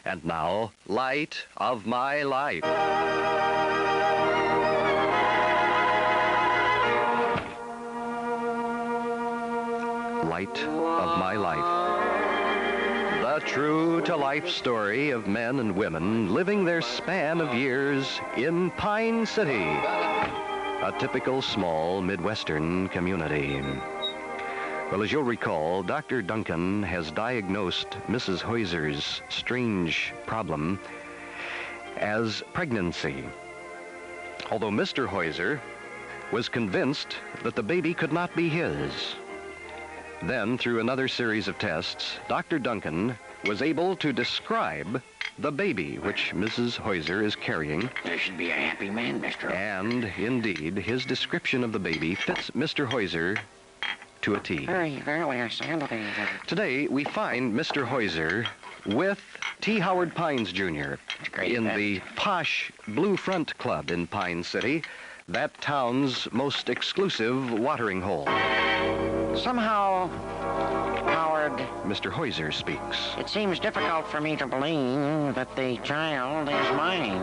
And now, Light of My Life. Light of My Life. The true-to-life story of men and women living their span of years in Pine City, a typical small Midwestern community. Well, as you'll recall, Dr. Duncan has diagnosed Mrs. Heuser's strange problem as pregnancy. Although Mr. Heuser was convinced that the baby could not be his. Then, through another series of tests, Dr. Duncan was able to describe the baby which Mrs. Heuser is carrying. There should be a happy man, Mr. And, indeed, his description of the baby fits Mr. Heuser to a T. Very well, I stand it. Today, we find Mr. Heuser with T. Howard Pines, Jr. in the posh Blue Front Club in Pine City, that town's most exclusive watering hole. Somehow, Howard, Mr. Heuser speaks. it seems difficult for me to believe that the child is mine.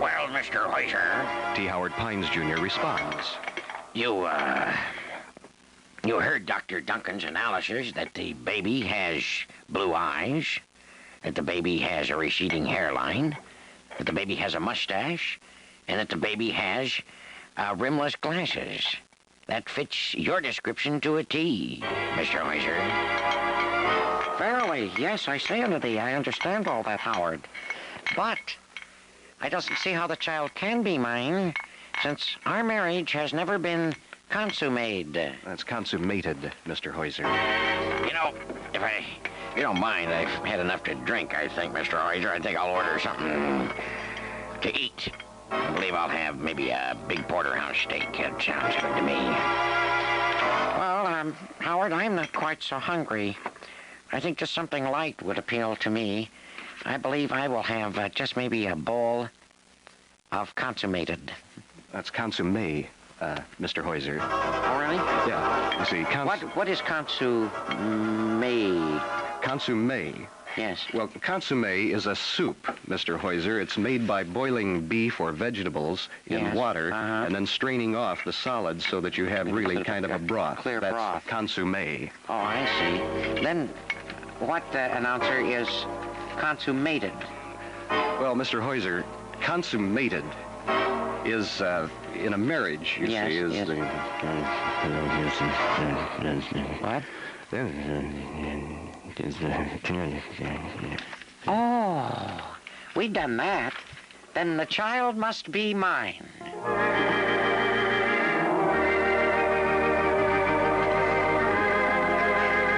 Well, Mr. Heuser, T. Howard Pines, Jr. responds. You heard Dr. Duncan's analysis that the baby has blue eyes, that the baby has a receding hairline, that the baby has a mustache, and that the baby has rimless glasses. That fits your description to a T, Mr. Heuser. Fairly, yes, I stand to thee. I understand all that, Howard. But I doesn't see how the child can be mine, since our marriage has never been consummated. That's consummated, Mr. Heuser. You know, if you don't mind, I've had enough to drink, I think, Mr. Heuser. I think I'll order something to eat. I believe I'll have maybe a big porterhouse steak. It sounds good to me. Well, Howard, I'm not quite so hungry. I think just something light would appeal to me. I believe I will have just maybe a bowl of consummated. That's consommé, Mr. Heuser. Oh, really? Yeah, you see, What is consommé? Consommé. Yes. Well, consommé is a soup, Mr. Heuser. It's made by boiling beef or vegetables in water and then straining off the solids so that you have really kind of a broth. Clear That's broth. Consommé. Oh, I see. Then what, announcer, is consummated? Well, Mr. Heuser, consummated is, in a marriage, you see, is... Yes. What? Oh, we've done that. Then the child must be mine.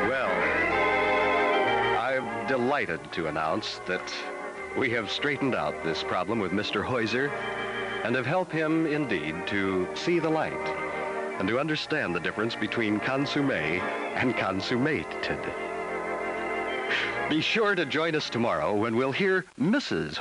Well, I'm delighted to announce that we have straightened out this problem with Mr. Heuser and have helped him, indeed, to see the light and to understand the difference between consommé and consummated. Be sure to join us tomorrow when we'll hear Mrs.